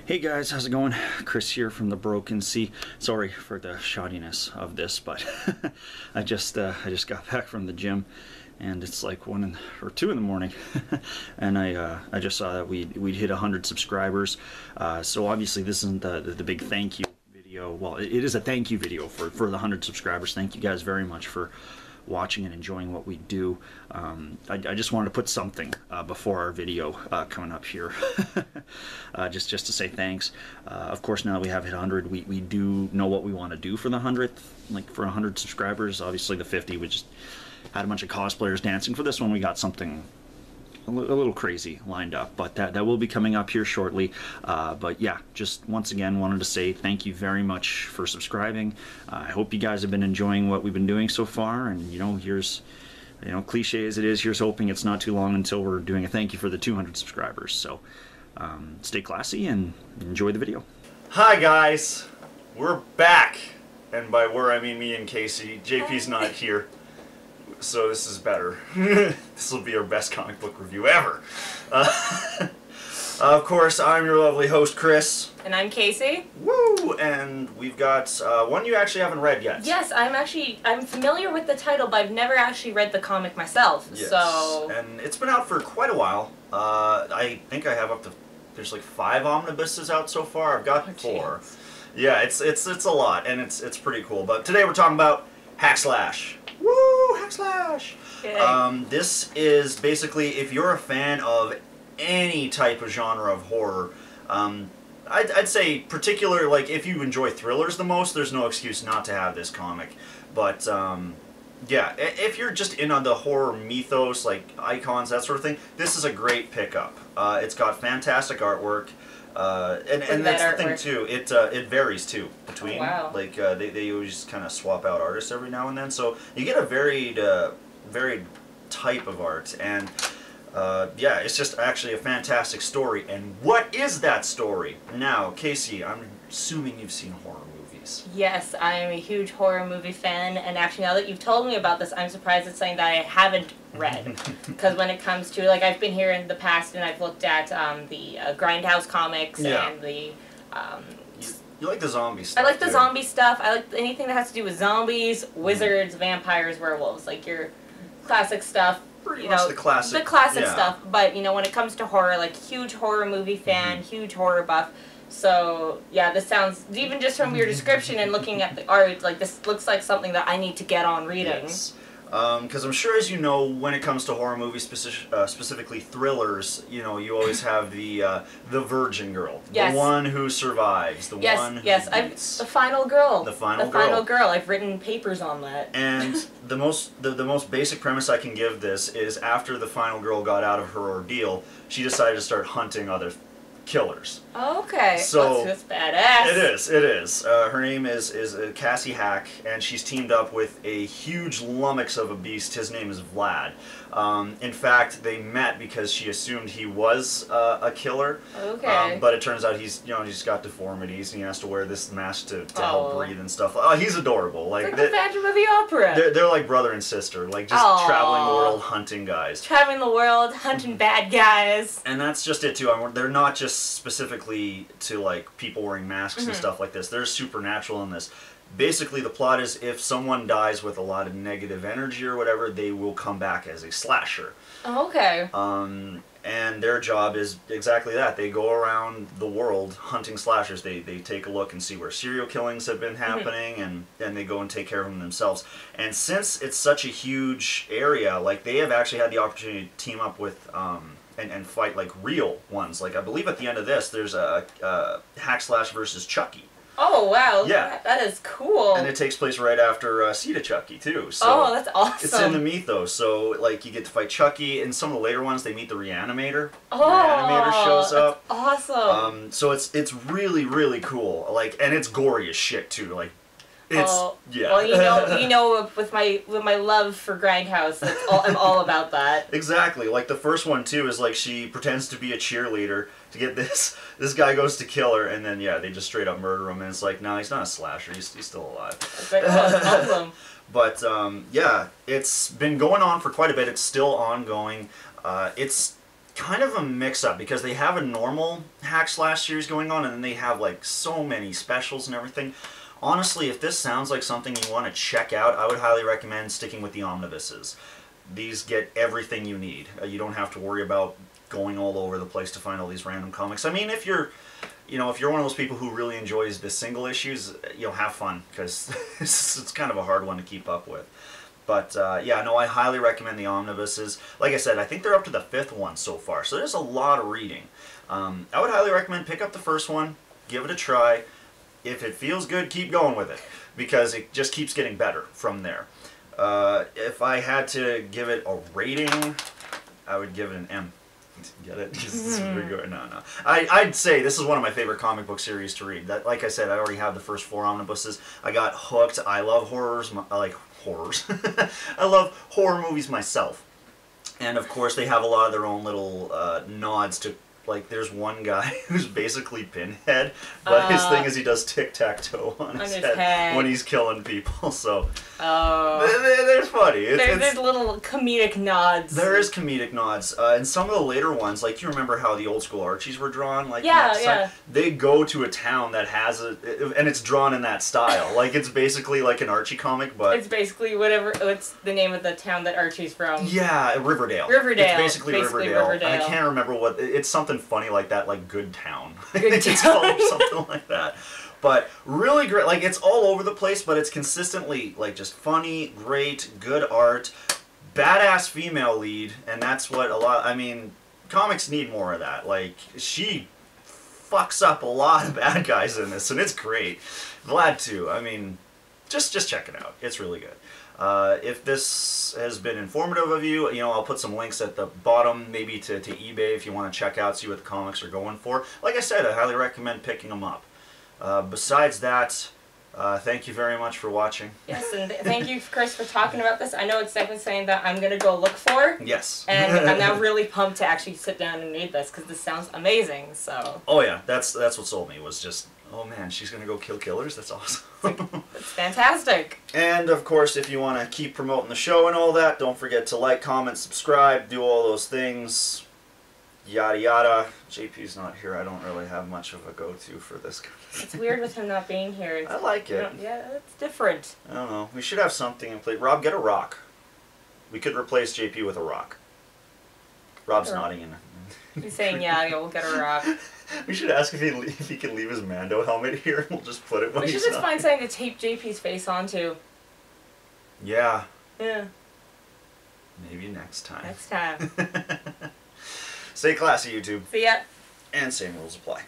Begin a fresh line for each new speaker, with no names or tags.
Hey guys, how's it going? Chris here from the Broken Sea. Sorry for the shoddiness of this, but I just got back from the gym, and it's like 1 or 2 in the morning, and I just saw that we'd hit 100 subscribers. So obviously this isn't the big thank you video. Well, it is a thank you video for the 100 subscribers. Thank you guys very much for watching and enjoying what we do. I just wanted to put something before our video coming up here, just to say thanks. Of course, now that we have hit 100, we do know what we want to do for the 100th. Like for 100 subscribers, obviously the 50 we just had a bunch of cosplayers dancing. For this one, we got something a little crazy lined up, but that will be coming up here shortly. But yeah, just once again wanted to say thank you very much for subscribing. I hope you guys have been enjoying what we've been doing so far, and here's, cliche as it is, here's hoping it's not too long until we're doing a thank you for the 200 subscribers. So stay classy and enjoy the video.
Hi guys, we're back, and by we're I mean me and Casey. JP's not here, so this is better. This will be our best comic book review ever. Of course, I'm your lovely host, Chris.
And I'm Casey.
Woo! And we've got one you actually haven't read yet.
Yes, I'm familiar with the title, but I've never actually read the comic myself.
Yes.
So.
And it's been out for quite a while. I think I have up to, there's like 5 omnibuses out so far. I've got 4.
Geez.
Yeah, it's a lot, and it's pretty cool. But today we're talking about Hack Slash. Woo! Hack Slash! This is basically, if you're a fan of any type of genre of horror, I'd say particular, like if you enjoy thrillers the most, there's no excuse not to have this comic. But yeah, if you're just in on the horror mythos, like icons, that sort of thing, this is a great pickup. It's got fantastic artwork. And that's the thing too. It varies too between.
Oh, wow.
Like they always kind of swap out artists every now and then, so you get a varied type of art. And yeah, it's just actually a fantastic story. And what is that story? Now, Casey, I'm assuming you've seen horror movies.
Yes, I am a huge horror movie fan, and actually now that you've told me about this, I'm surprised it's something that I haven't read. Because when it comes to, like, I've been here in the past and I've looked at the Grindhouse comics,
yeah,
and the...
you like the zombie stuff.
I like the zombie stuff. I like anything that has to do with zombies, wizards, vampires, werewolves, like your classic stuff.
Pretty much the classic.
The classic stuff. But, when it comes to horror, like, huge horror movie fan, huge horror buff. So, yeah, this sounds, even just from your description and looking at the art, like, this looks like something that I need to get on reading.
Yes. Because I'm sure, as you know, when it comes to horror movies, specifically thrillers, you always have the virgin girl,
yes,
the one who survives, the one who beats.
The final girl.
The final
girl. I've written papers on that.
And the most basic premise I can give this is, after the final girl got out of her ordeal, she decided to start hunting other killers.
Okay.
So
that's badass.
It is. Her name is Cassie Hack, and she's teamed up with a huge lummox of a beast. His name is Vlad. In fact, they met because she assumed he was a killer.
Okay.
But it turns out he's got deformities, and he has to wear this mask to help breathe and stuff. He's adorable.
Like the Phantom of the Opera.
They're like brother and sister, like just traveling the world hunting guys.
Traveling the world hunting bad guys.
And that's just it too. They're not just specifically to like people wearing masks and stuff like this. They're supernatural in this. Basically, the plot is, if someone dies with a lot of negative energy or whatever, they will come back as a slasher.
Okay.
And their job is exactly that. They go around the world hunting slashers. They take a look and see where serial killings have been happening, and then they go and take care of them themselves. And since it's such a huge area, like, they have actually had the opportunity to team up with and fight like real ones. Like, I believe at the end of this, there's a Hack Slash versus Chucky.
Oh wow!
Yeah,
that is cool.
And it takes place right after Seed of Chucky too. So
oh, that's awesome!
It's in the mythos, so like you get to fight Chucky. In some of the later ones, they meet the Reanimator.
Oh,
the Reanimator shows up.
That's awesome.
So it's really cool. Like, and it's gory as shit too. Like, it's yeah.
Well, with my love for Grindhouse, I'm all about that.
Exactly. Like the first one too is like she pretends to be a cheerleader to get this. This guy goes to kill her, and then yeah, they just straight up murder him. And it's like, no, he's not a slasher. He's still alive.
That's like, that's awesome.
But yeah, it's been going on for quite a bit. It's still ongoing. kind of a mix-up because they have a normal hack slash series going on, and then they have like so many specials and everything. Honestly, if this sounds like something you want to check out, I would highly recommend sticking with the omnibuses. These get everything you need. You don't have to worry about going all over the place to find all these random comics. I mean, if you're one of those people who really enjoys the single issues, have fun, because it's kind of a hard one to keep up with. But yeah, no, I highly recommend the omnibuses. Like I said, I think they're up to the 5th one so far, so there's a lot of reading. I would highly recommend pick up the first one, give it a try. If it feels good, keep going with it, because it just keeps getting better from there. If I had to give it a rating, I would give it an M. Get it? No. I'd say this is one of my favorite comic book series to read. That, like I said, I already have the first 4 omnibuses. I got hooked. I love horrors. I like horrors. I love horror movies myself. And of course, they have a lot of their own little nods to. Like, there's one guy who's basically Pinhead, but his thing is he does tic-tac-toe on his head when he's killing people, so... They're funny.
There's little comedic nods.
There is comedic nods. And some of the later ones, like, you remember how the old school Archies were drawn? Like,
yeah.
They go to a town that has and it's drawn in that style. Like, it's basically like an Archie comic, but...
It's basically what's the name of the town that Archie's from?
Yeah, Riverdale.
Riverdale.
It's basically Riverdale. And I can't remember what... It's something funny like that, like Good Town. It's called something like that. But really great, like, it's all over the place, but it's consistently, like, just funny, great, good art, badass female lead, and that's what I mean, comics need more of that. Like, she fucks up a lot of bad guys in this, and it's great. Glad to. I mean, just check it out. It's really good. If this has been informative of you, I'll put some links at the bottom, maybe to eBay if you want to check out, see what the comics are going for. Like I said, I highly recommend picking them up. Besides that, thank you very much for watching.
Yes, and thank you, Chris, for talking about this. I know it's definitely something that I'm going to go look for.
Yes.
And I'm now really pumped to actually sit down and read this, because this sounds amazing, so...
Oh yeah, that's what sold me, was just... Oh man, she's gonna go kill killers? That's awesome.
It's fantastic.
And of course, if you want to keep promoting the show and all that, don't forget to like, comment, subscribe, do all those things. Yada yada. JP's not here. I don't really have much of a go-to for this.
It's weird with him not being here.
I like it.
Yeah, it's different.
I don't know. We should have something in place. Rob, get a rock. We could replace JP with a rock. Rob's nodding in.
He's saying, yeah, we'll get a rock.
We should ask if he can leave his Mando helmet here, and we'll just put it when he's
We should just find something to tape JP's face onto.
Yeah.
Yeah.
Maybe next time.
Next time.
Stay classy, YouTube.
See ya.
And same rules apply.